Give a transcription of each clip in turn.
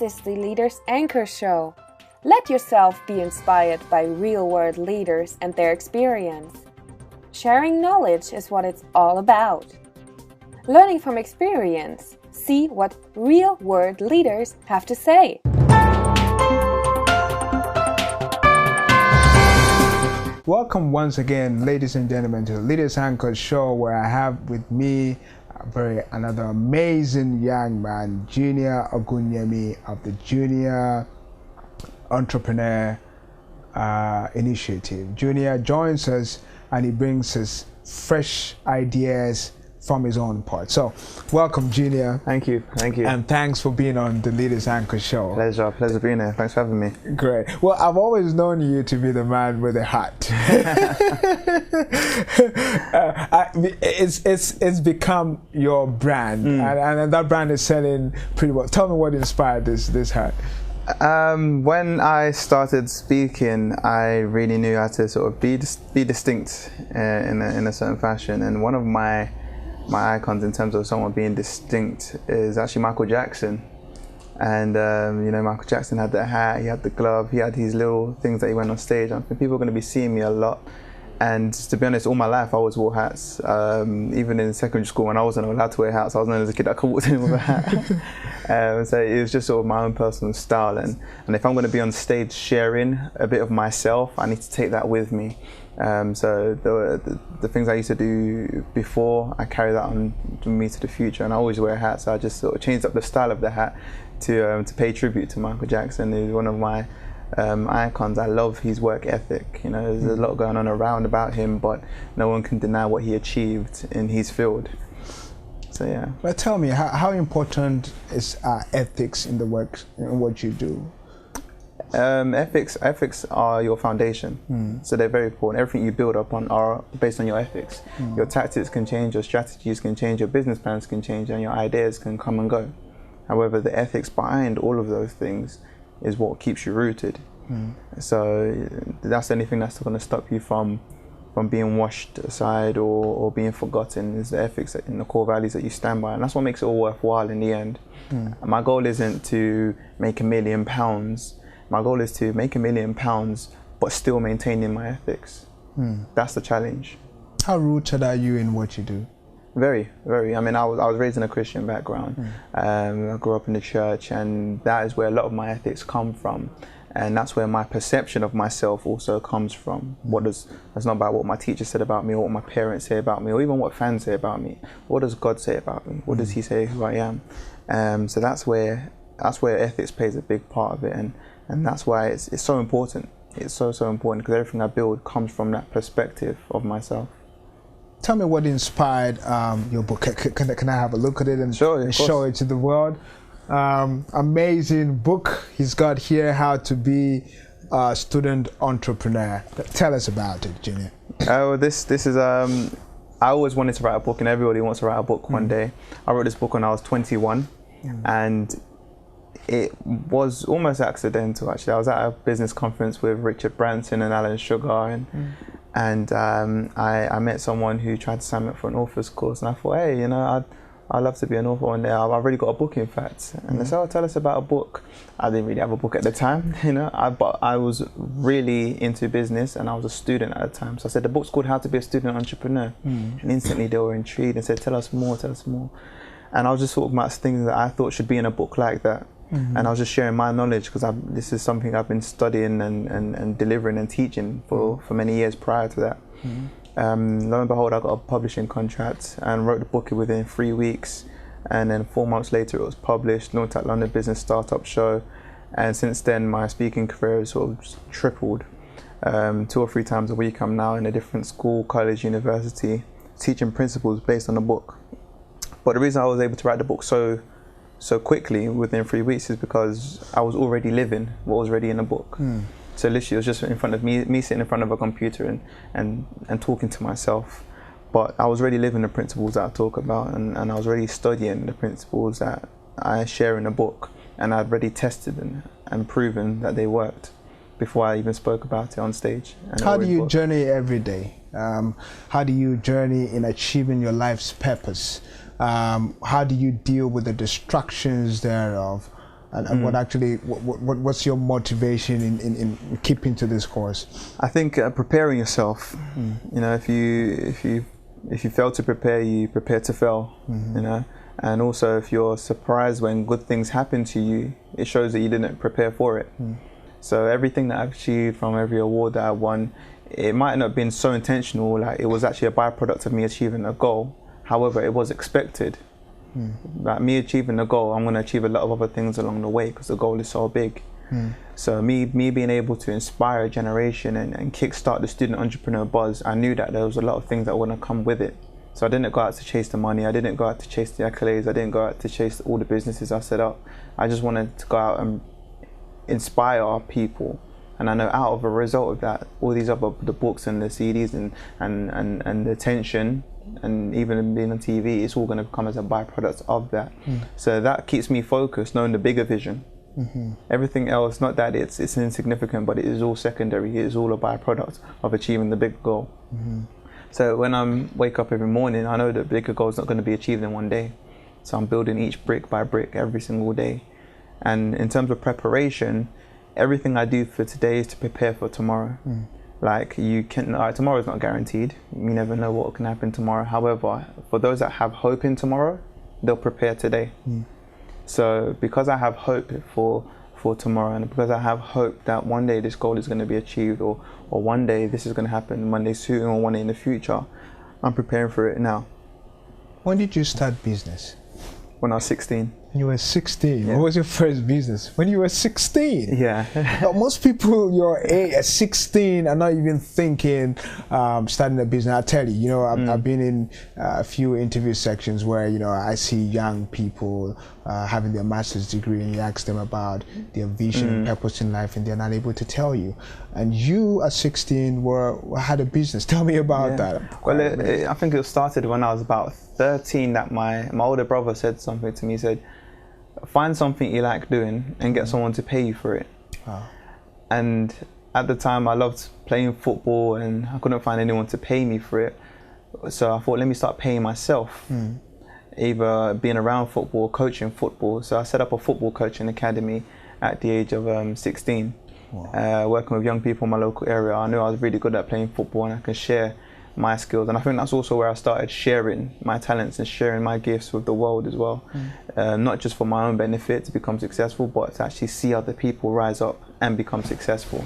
is the Leaders Anchor Show. Let yourself be inspired by real-world leaders and their experience. Sharing knowledge is what it's all about. Learning from experience. See what real-world leaders have to say. Welcome once again, ladies and gentlemen, to the Leaders Anchor Show, where I have with me another amazing young man, Junior Ogunyemi of the Junior Entrepreneur Initiative. Junior joins us and he brings us fresh ideas from his own part. So, welcome, Junior. Thank you. And thanks for being on the Leaders Anchor Show. Pleasure being here. Thanks for having me. Great. Well, I've always known you to be the man with a hat. It's become your brand, and that brand is selling pretty well. Tell me what inspired this hat. When I started speaking, I really knew how to sort of be distinct in a certain fashion, and one of my icons in terms of someone being distinct is actually Michael Jackson. And Michael Jackson had the hat, he had the glove, he had these little things that he went on stage. I think people are going to be seeing me a lot. And to be honest, all my life I always wore hats. Even in secondary school, when I wasn't allowed to wear hats, I was known as a kid that could walk in with a hat. So it was just sort of my own personal style. And if I'm going to be on stage sharing a bit of myself, I need to take that with me. So the things I used to do before, I carry that on with me to the future, and I always wear hats. So I just sort of changed up the style of the hat to pay tribute to Michael Jackson, who's one of my icons. I love his work ethic. There's a lot going on around about him, but no one can deny what he achieved in his field. So yeah. But tell me, how important is ethics in the work, in what you do? Ethics are your foundation, so they're very important. Everything you build upon are based on your ethics. Your tactics can change, your strategies can change, your business plans can change, and your ideas can come and go. However, the ethics behind all of those things is what keeps you rooted. So that's the only thing that's going to stop you from being washed aside or being forgotten, is the ethics and the core values that you stand by, and that's what makes it all worthwhile in the end. My goal isn't to make £1 million. My goal is to make £1 million, but still maintaining my ethics. That's the challenge. How rooted are you in what you do? Very, very. I mean, I was raised in a Christian background. I grew up in the church, and that is where a lot of my ethics come from. And that's where my perception of myself also comes from. It's not about what my teacher said about me, or what my parents say about me, or even what fans say about me. What does God say about me? What does He say who I am? So that's where ethics plays a big part of it, and that's why it's so important. It's so important, because everything I build comes from that perspective of myself. Tell me what inspired your book. Can I have a look at it and show it to the world? Amazing book he's got here, How to Be a Student Entrepreneur. Tell us about it, Junior. This is I always wanted to write a book, and everybody wants to write a book one day. I wrote this book when I was 21, and it was almost accidental, actually. I was at a business conference with Richard Branson and Alan Sugar, and I met someone who tried to sign me up for an author's course, and I thought, hey, I'd love to be an author one day. I've already got a book, in fact. And they said, oh, tell us about a book. I didn't really have a book at the time, but I was really into business, and I was a student at the time. So I said, the book's called How to Be a Student Entrepreneur. And instantly they were intrigued and said, tell us more. And I was just talking about things that I thought should be in a book like that. And I was just sharing my knowledge, because this is something I've been studying and delivering and teaching for many years prior to that. Lo and behold, I got a publishing contract and wrote the book within 3 weeks, and then 4 months later it was published, launched at London Business Startup Show, and since then my speaking career has sort of tripled. 2 or 3 times a week I'm now in a different school, college, university, teaching principles based on the book. But the reason I was able to write the book so quickly within 3 weeks is because I was already living what was already in the book. So literally it was just in front of me sitting in front of a computer and talking to myself. But I was already living the principles that I talk about, and I was already studying the principles that I share in the book, and I'd already tested and proven that they worked before I even spoke about it on stage. How do you journey every day? How do you journey in achieving your life's purpose? How do you deal with the distractions thereof? and what's your motivation in keeping to this course? I think preparing yourself. You know, if you fail to prepare, you prepare to fail. You know, and also if you're surprised when good things happen to you, it shows that you didn't prepare for it. So everything that I've achieved, from every award that I won, it might not have been so intentional. Like, it was actually a byproduct of me achieving a goal. However, it was expected. Like, me achieving a goal, I'm going to achieve a lot of other things along the way because the goal is so big. So me being able to inspire a generation and kickstart the student entrepreneur buzz, I knew that there was a lot of things that were going to come with it. So I didn't go out to chase the money. I didn't go out to chase the accolades. I didn't go out to chase all the businesses I set up. I just wanted to go out and inspire people. And I know out of a result of that, all these other, the books and the CDs and the attention, and even being on TV, it's all going to come as a byproduct of that. So that keeps me focused, knowing the bigger vision. Everything else, not that it's insignificant, but it is all secondary. It is all a byproduct of achieving the big goal. So when I wake up every morning, I know that bigger goal is not going to be achieved in one day. So I'm building each brick by brick every single day. And in terms of preparation, everything I do for today is to prepare for tomorrow. Like, you can, tomorrow's not guaranteed. You never know what can happen tomorrow. However, for those that have hope in tomorrow, they'll prepare today. So because I have hope for tomorrow, and because I have hope that one day this goal is going to be achieved, or one day this is going to happen, one day soon or one day in the future, I'm preparing for it now. When did you start business? When I was 16. You were 16. Yeah. What was your first business? When you were 16? Yeah. Now, most people your age at 16 are not even thinking starting a business. I tell you, you know, I've been in a few interview sections where, you know, I see young people having their master's degree, and you ask them about their vision and purpose in life, and they're not able to tell you. And you at 16 had a business. Tell me about that. Well, I think it started when I was about 13. That my older brother said something to me. He said, find something you like doing and get someone to pay you for it. And at the time I loved playing football and I couldn't find anyone to pay me for it. So I thought, let me start paying myself, either being around football or coaching football. So I set up a football coaching academy at the age of 16, working with young people in my local area. I knew I was really good at playing football and I could share my skills, and I think that's also where I started sharing my talents and sharing my gifts with the world as well. Not just for my own benefit to become successful, but to actually see other people rise up and become successful.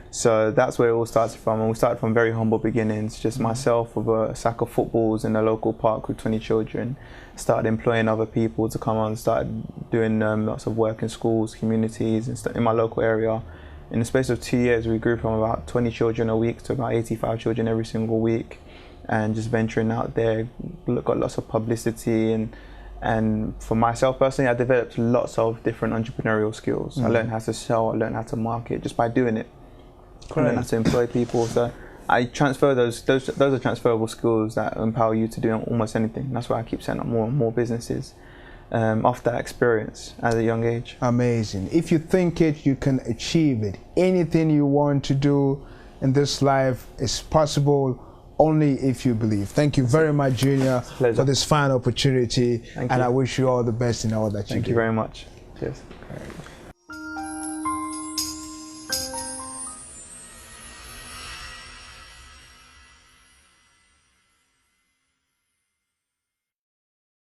So that's where it all started from, and we started from very humble beginnings, just myself with a sack of footballs in a local park with 20 children, started employing other people to come on, started doing lots of work in schools, communities, and in my local area. In the space of 2 years, we grew from about 20 children a week to about 85 children every single week, and just venturing out there, got lots of publicity. And for myself personally, I developed lots of different entrepreneurial skills. I learned how to sell, I learned how to market just by doing it. I learned how to employ people. So I transfer those are transferable skills that empower you to do almost anything. And that's why I keep setting up more and more businesses. Off that experience at a young age. Amazing. If you think it, you can achieve it. Anything you want to do in this life is possible only if you believe. Thank you very much, Junior, for this fine opportunity. And I wish you all the best in all that you do. Thank you very much. Cheers. All right.